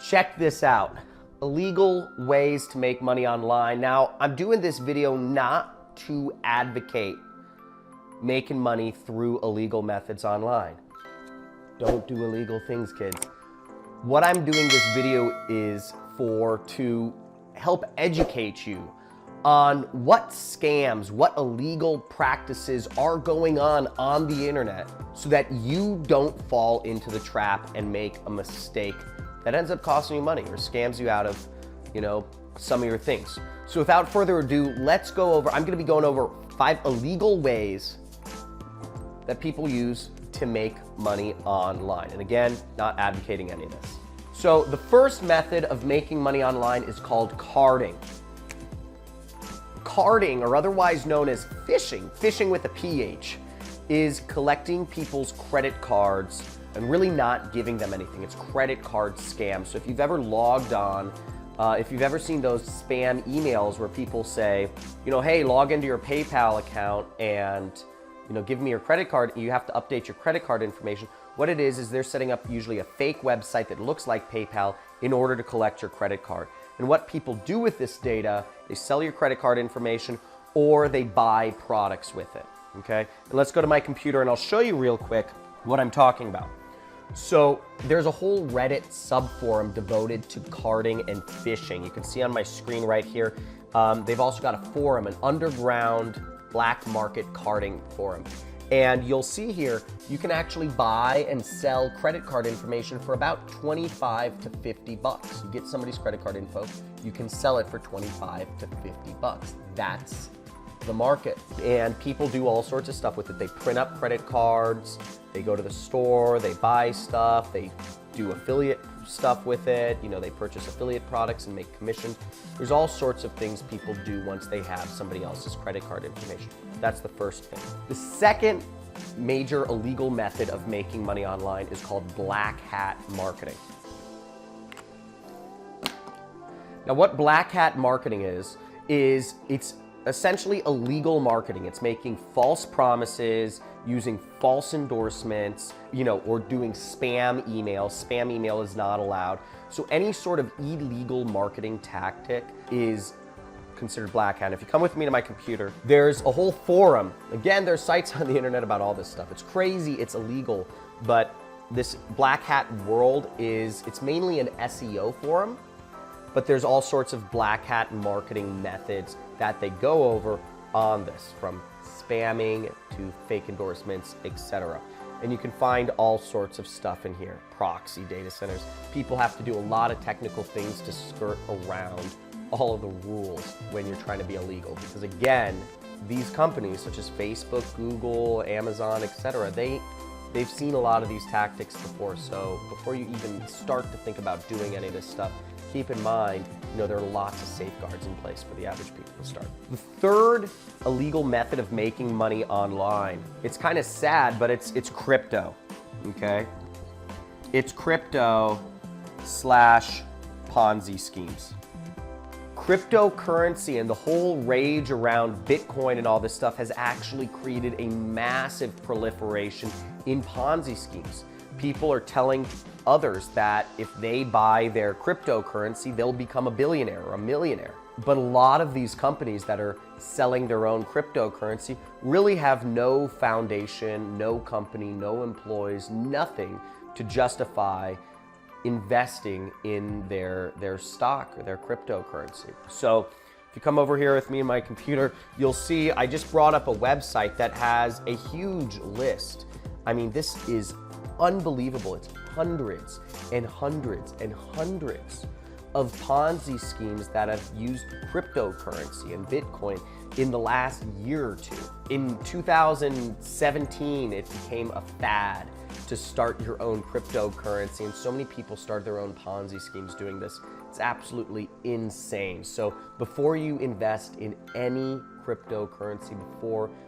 Check this out. Illegal ways to make money online. Now, I'm doing this video not to advocate making money through illegal methods online. Don't do illegal things, kids. What I'm doing this video is to help educate you on what scams, what illegal practices are going on the internet so that you don't fall into the trap and make a mistake that ends up costing you money or scams you out of, some of your things. So without further ado, let's go over, I'm gonna be going over 5 illegal ways that people use to make money online. And again, not advocating any of this. So the first method of making money online is called carding. Carding, or otherwise known as phishing with a PH, is collecting people's credit cards and really not giving them anything. It's credit card scams. So if you've ever logged on, if you've ever seen those spam emails where people say, hey, log into your PayPal account and give me your credit card, you have to update your credit card information. What it is they're setting up usually a fake website that looks like PayPal in order to collect your credit card. And what people do with this data, they sell your credit card information or they buy products with it, okay? And let's go to my computer and I'll show you real quick what I'm talking about. So there's a whole Reddit subforum devoted to carding and phishing. You can see on my screen right here. They've also got a forum, an underground black market carding forum. And you'll see here, you can actually buy and sell credit card information for about 25 to 50 bucks. You get somebody's credit card info, you can sell it for 25 to 50 bucks. That's the market. And people do all sorts of stuff with it. They print up credit cards, they go to the store, they buy stuff, they do affiliate stuff with it, they purchase affiliate products and make commission. There's all sorts of things people do once they have somebody else's credit card information. That's the first thing. The second major illegal method of making money online is called black hat marketing. Now what black hat marketing is it's essentially illegal marketing. It's making false promises, using false endorsements, or doing spam email. Spam email is not allowed. So any sort of illegal marketing tactic is considered black hat. If you come with me to my computer, there's a whole forum. Again, there's sites on the internet about all this stuff. It's crazy, it's illegal, but this black hat world it's mainly an SEO forum, but there's all sorts of black hat marketing methods that they go over on this, from spamming to fake endorsements, etc. And you can find all sorts of stuff in here. Proxy data centers. People have to do a lot of technical things to skirt around all of the rules when you're trying to be illegal. Because again, these companies such as Facebook, Google, Amazon, etc., they've seen a lot of these tactics before. So before you even start to think about doing any of this stuff, keep in mind, there are lots of safeguards in place for the average people to start. The third illegal method of making money online, it's kind of sad, but it's crypto, okay? It's crypto / Ponzi schemes. Cryptocurrency and the whole rage around Bitcoin and all this stuff has actually created a massive proliferation in Ponzi schemes. People are telling others that if they buy their cryptocurrency, they'll become a billionaire or a millionaire. But a lot of these companies that are selling their own cryptocurrency really have no foundation, no company, no employees, nothing to justify investing in their stock or their cryptocurrency. So if you come over here with me in my computer, you'll see I just brought up a website that has a huge list. I mean, this is unbelievable. It's hundreds and hundreds and hundreds of Ponzi schemes that have used cryptocurrency and Bitcoin in the last year or two. In 2017, it became a fad to start your own cryptocurrency, and so many people started their own Ponzi schemes doing this. It's absolutely insane. So before you invest in any cryptocurrency,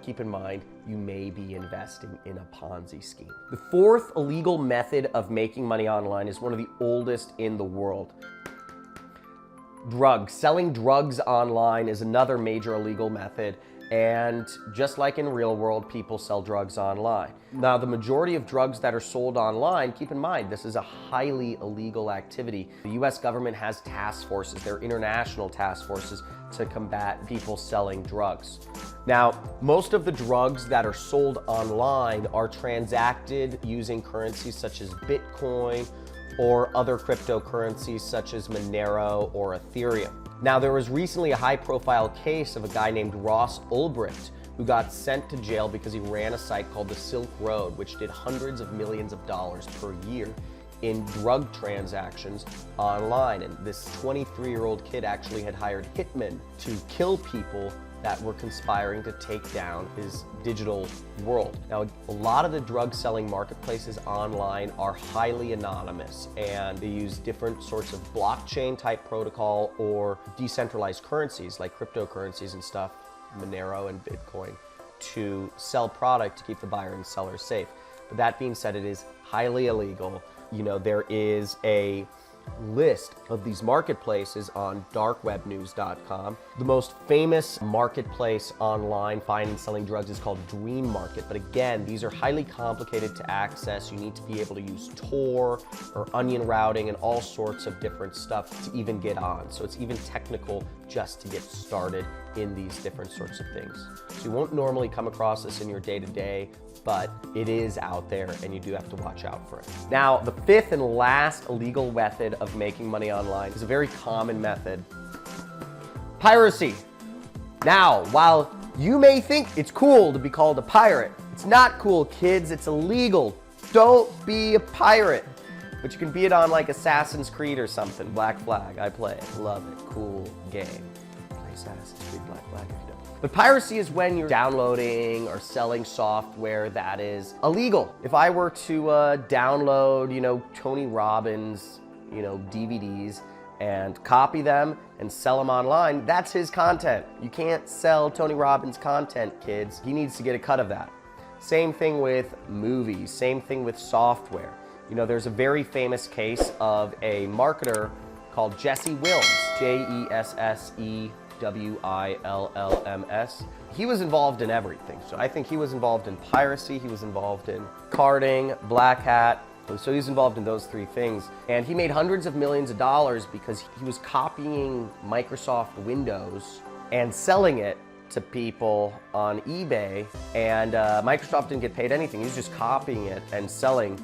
keep in mind, you may be investing in a Ponzi scheme. The fourth illegal method of making money online is one of the oldest in the world. Drugs. Selling drugs online is another major illegal method. And just like in real world, people sell drugs online. Now, the majority of drugs that are sold online, keep in mind, this is a highly illegal activity. The US government has task forces, they're international task forces to combat people selling drugs. Now, most of the drugs that are sold online are transacted using currencies such as Bitcoin or other cryptocurrencies such as Monero or Ethereum. Now, there was recently a high-profile case of a guy named Ross Ulbricht who got sent to jail because he ran a site called the Silk Road, which did hundreds of millions of dollars per year in drug transactions online. And this 23-year-old kid actually had hired hitmen to kill people that were conspiring to take down his digital world. Now, a lot of the drug selling marketplaces online are highly anonymous, and they use different sorts of blockchain type protocol or decentralized currencies like cryptocurrencies and stuff, Monero and Bitcoin, to sell product to keep the buyer and seller safe. But that being said, it is highly illegal. You know, there is a list of these marketplaces on darkwebnews.com. The most famous marketplace online buying and selling drugs is called Dream Market. But again, these are highly complicated to access. You need to be able to use Tor or onion routing and all sorts of different stuff to even get on. So it's even technical just to get started in these different sorts of things. So you won't normally come across this in your day-to-day, but it is out there and you do have to watch out for it. Now, the fifth and last illegal method of making money online is a very common method: piracy. Now, while you may think it's cool to be called a pirate, it's not cool, kids. It's illegal. Don't be a pirate. But you can be it on like Assassin's Creed or something. Black Flag, I play it, love it, cool game. Play Assassin's Creed Black Flag if you don't. But piracy is when you're downloading or selling software that is illegal. If I were to download, Tony Robbins, DVDs and copy them and sell them online, that's his content. You can't sell Tony Robbins content, kids. He needs to get a cut of that. Same thing with movies, same thing with software. There's a very famous case of a marketer called Jesse Wilms, Jessewilms. He was involved in everything. So I think he was involved in piracy, he was involved in carding, black hat. So he was involved in those three things. And he made hundreds of millions of dollars because he was copying Microsoft Windows and selling it to people on eBay. And Microsoft didn't get paid anything. He was just copying it and selling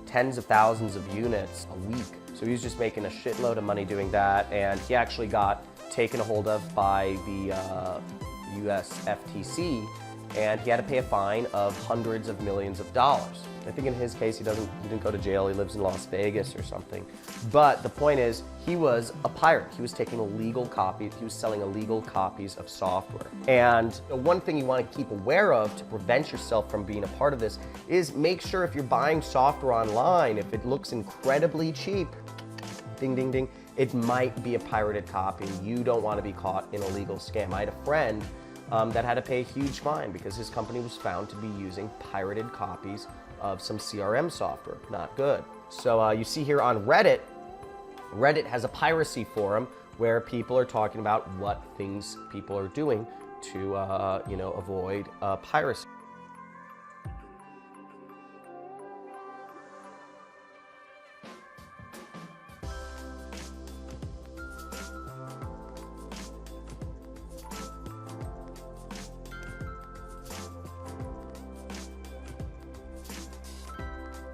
tens of thousands of units a week. So he was just making a shitload of money doing that. And he actually got taken a hold of by the US FTC, and he had to pay a fine of hundreds of millions of dollars. I think in his case, he didn't go to jail. He lives in Las Vegas or something. But the point is, he was a pirate. He was taking illegal copies. He was selling illegal copies of software. And one thing you want to keep aware of to prevent yourself from being a part of this is make sure if you're buying software online, if it looks incredibly cheap, ding, ding, ding, it might be a pirated copy. You don't want to be caught in a legal scam. I had a friend that had to pay a huge fine because his company was found to be using pirated copies of some CRM software. Not good. So you see here on Reddit, Reddit has a piracy forum where people are talking about what things people are doing to avoid piracy.